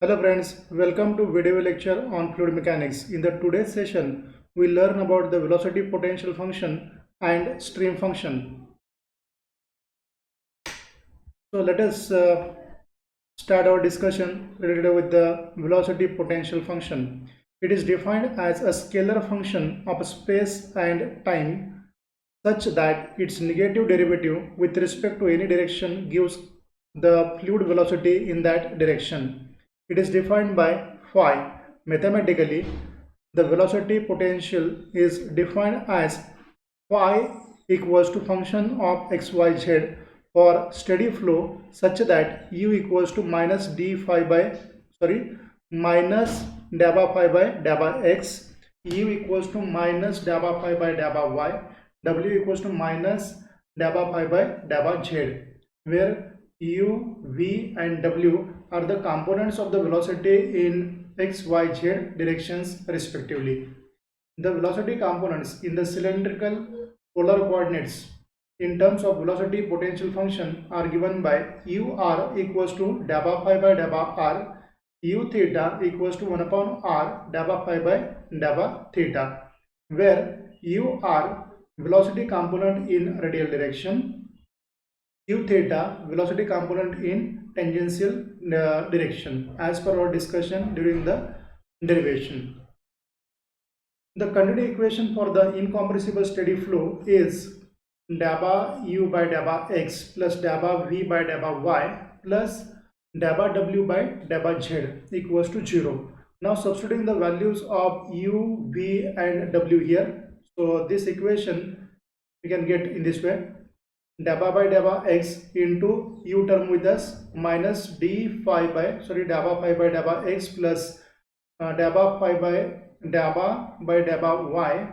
Hello friends, welcome to video lecture on fluid mechanics. In the today's session, we learn about the velocity potential function and stream function. So let us start our discussion related with the velocity potential function. It is defined as a scalar function of space and time such that its negative derivative with respect to any direction gives the fluid velocity in that direction. It is defined by phi. Mathematically, the velocity potential is defined as phi equals to function of xyz for steady flow such that u equals to minus d phi by minus dabba phi by dabba x, u equals to minus dabba phi by dabba y, w equals to minus dabba phi by dabba z, where u, v and w are the components of the velocity in x, y, z directions respectively. The velocity components in the cylindrical polar coordinates in terms of velocity potential function are given by ur equals to dabba phi by dabba r, u theta equals to 1 upon r dabba phi by dabba theta, where u are velocity component in radial direction, u theta velocity component in tangential direction as per our discussion during the derivation. The continuity equation for the incompressible steady flow is dabba u by dabba x plus dabba v by dabba y plus dabba w by dabba z equals to 0. Now substituting the values of u, v and w here. So this equation we can get in this way: dabba by dabba x into u term with us minus d phi by dabba phi by dabba x plus dabba phi by dabba y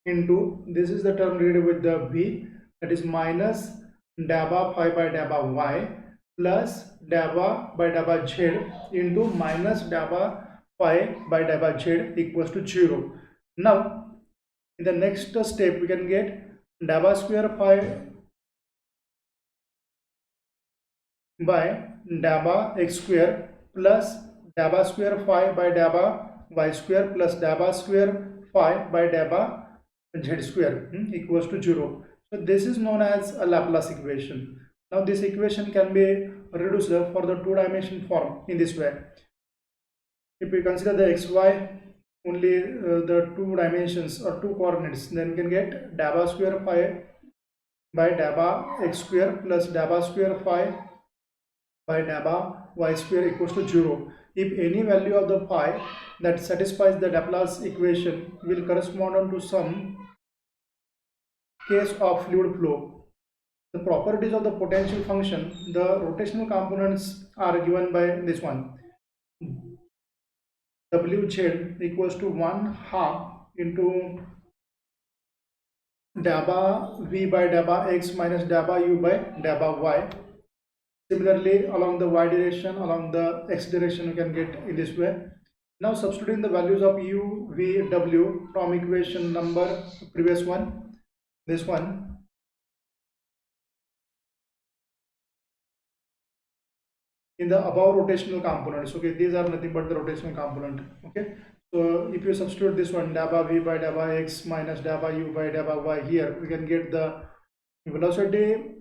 into, this is the term related with the v, that is minus dabba phi by dabba y plus dabba by dabba z into minus dabba phi by dabba z equals to 0. Now in the next step we can get dabba square phi by dabba x square plus dabba square phi by dabba y square plus dabba square phi by dabba z square equals to 0. So this is known as a Laplace equation. Now this equation can be reduced for the two-dimensional form in this way. If we consider the xy only the two dimensions or two coordinates, then we can get dabba square phi by dabba x square plus dabba square phi by dabba y square equals to 0 if any value of the phi that satisfies the Laplace equation will correspond to some case of fluid flow. The properties of the potential function, the rotational components are given by this one: wz equals to 1/2 into dabba v by dabba x minus dabba u by dabba y. Similarly, along the y direction, along the x direction, we can get in this way. Now substituting the values of u, v, w from equation number previous one, this one, in the above rotational components. Okay, these are nothing but the rotational component. Okay, so if you substitute this one, dabba v by dabba x minus dabba u by dabba y, here we can get the velocity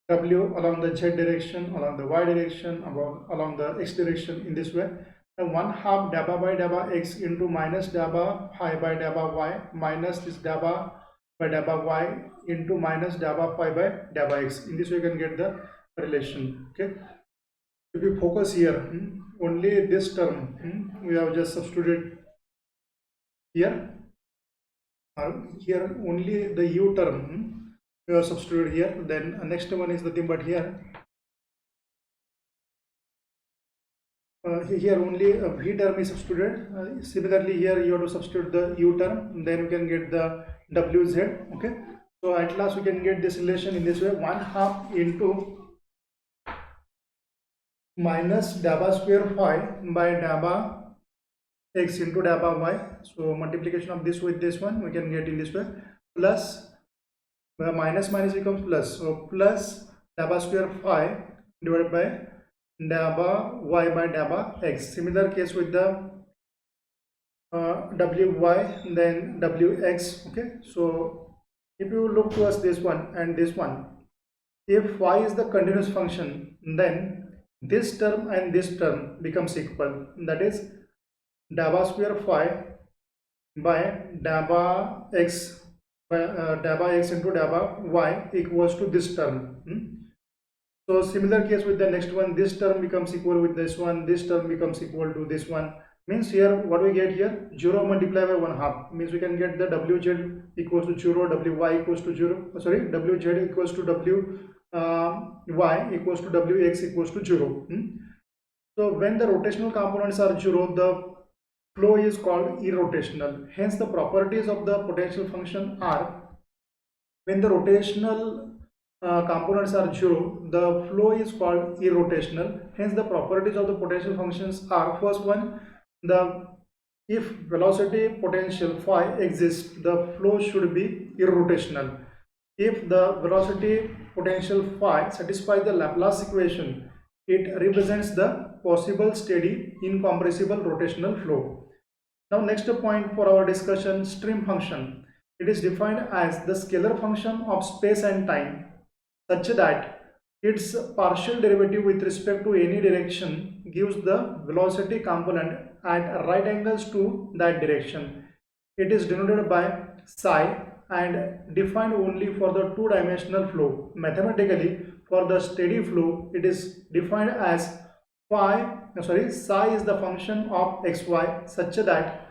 w along the z direction, along the y direction, along the x direction in this way. And 1/2 dabba by dabba x into minus dabba phi by dabba y minus this dabba by dabba y into minus dabba phi by dabba x. In this way you can get the relation. Okay, if we focus here, only this term we have just substituted here, here only the u term we have substituted here. Then next one is nothing but here here only a v term is substituted. Similarly here you have to substitute the u term, then you can get the wz. Okay, so at last we can get this relation in this way: 1/2 into minus dabba square phi by dabba x into dabba y. So multiplication of this with this one we can get in this way, plus minus minus becomes plus, so plus dabba square phi divided by daba y by daba x. Similar case with the wy, then wx. Okay, so if you look towards this one and this one, if y is the continuous function, then this term and this term becomes equal. That is daba square phi by daba x by daba x into daba y equals to this term. So similar case with the next one, this term becomes equal with this one, this term becomes equal to this one. Means here what we get here, 0 multiplied by 1 half, means we can get the wz equals to 0, wy equals to 0, sorry, wz equals to y equals to wx equals to 0. So when the rotational components are 0, the flow is called irrotational. Hence the properties of the potential function are, when the rotational components are 0, the flow is called irrotational. Hence the properties of the potential functions are, first one, the if velocity potential phi exists, the flow should be irrotational. If the velocity potential phi satisfies the Laplace equation, it represents the possible steady incompressible rotational flow. Now next point for our discussion, stream function. It is defined as the scalar function of space and time such that its partial derivative with respect to any direction gives the velocity component at right angles to that direction. It is denoted by psi and defined only for the two-dimensional flow. Mathematically, for the steady flow, it is defined as psi is the function of xy such that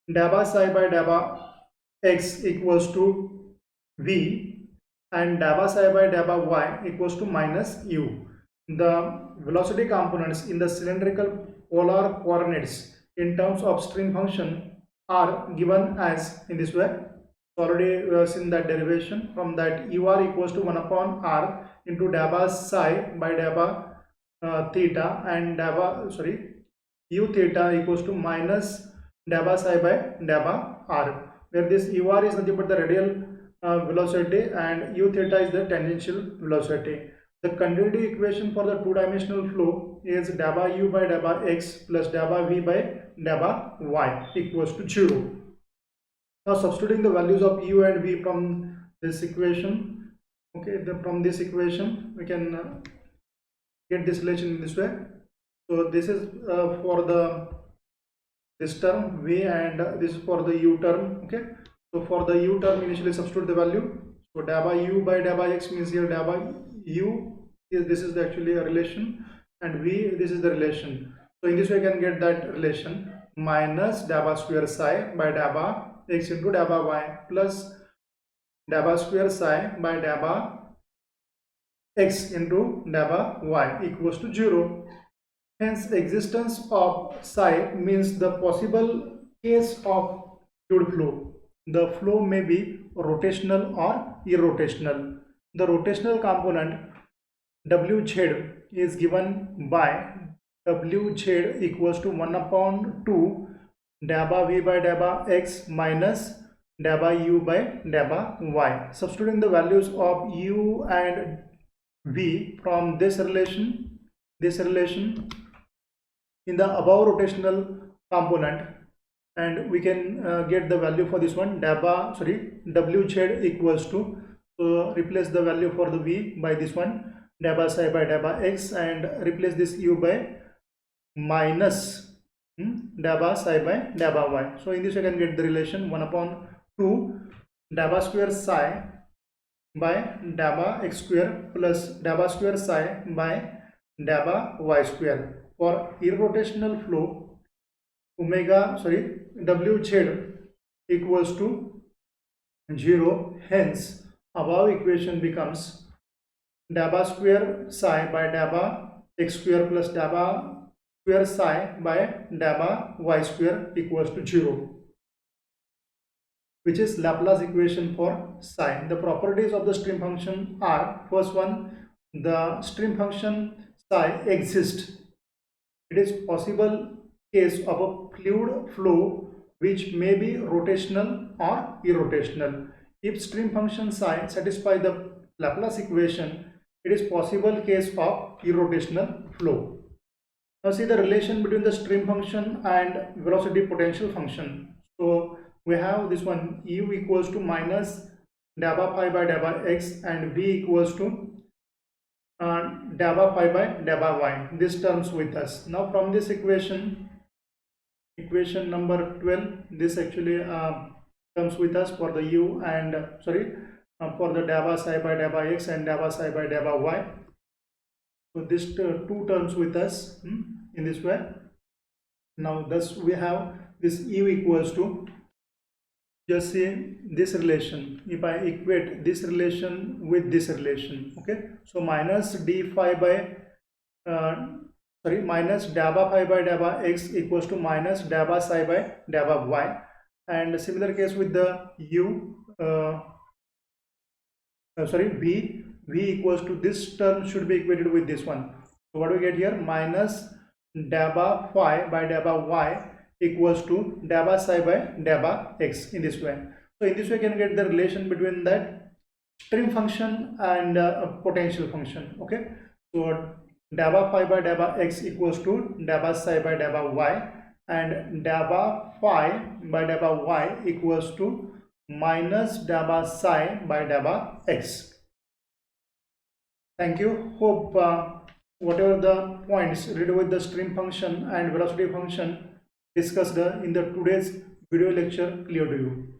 daba psi by daba x equals to v and daba psi by daba y equals to minus u. The velocity components in the cylindrical polar coordinates in terms of stream function are given as in this way. Already we have seen that derivation. From that, ur equals to 1 upon r into daba psi by daba theta and u theta equals to minus daba psi by daba r, where this ur is nothing but the radial velocity and u theta is the tangential velocity. The continuity equation for the two-dimensional flow is daba u by daba x plus daba v by daba y equals to 0. Now substituting the values of u and v from this equation, okay, from this equation we can get this relation in this way. So this is for the this term v and this is for the u term. Okay, so for the u term initially substitute the value. So daba u by daba x means here daba u is, this is actually a relation, and v, this is the relation. So in this way I can get that relation, minus daba square psi by daba x into daba y plus daba square psi by daba x into daba y equals to 0. Hence existence of psi means the possible case of fluid flow. The flow may be rotational or irrotational. The rotational component wz is given by wz equals to 1 upon 2 daba v by daba x minus daba u by daba y. Substituting the values of u and v from this relation in the above rotational component, and we can get the value for this one, wz equals to, so replace the value for the v by this one, daba psi by daba x, and replace this u by minus daba psi by daba y. So in this we can get the relation 1 upon 2 daba square psi by daba x square plus daba square psi by daba y square. For irrotational flow, wz equals to 0. Hence above equation becomes daba square psi by daba x square plus daba square psi by daba y square equals to 0, which is Laplace equation for psi. The properties of the stream function are, first one, the stream function psi exists. It is possible case of a fluid flow which may be rotational or irrotational. If stream function psi satisfies the Laplace equation, It is possible case of irrotational flow. Now see the relation between the stream function and velocity potential function. So we have this one, u equals to minus dabba phi by dabba x and v equals to dabba phi by dabba y. This terms with us. Now from this equation number 12, this actually comes with us for the u and for the dabba psi by dabba x and dabba psi by dabba y. So this two terms with us in this way. Now thus we have this u equals to, just see this relation. If I equate this relation with this relation, okay, so minus d phi by minus dabba phi by dabba x equals to minus dabba psi by dabba y, and similar case with the u v equals to, this term should be equated with this one. So what do we get here? Minus dabba phi by dabba y equals to dabba psi by dabba x, in this way. So in this way you can get the relation between that stream function and potential function. Okay, so dabba phi by dabba x equals to dabba psi by dabba y, and dabba phi by dabba y equals to minus dabba psi by dabba x. Thank you. Hope whatever the points related with the stream function and velocity function discussed in the today's video lecture clear to you.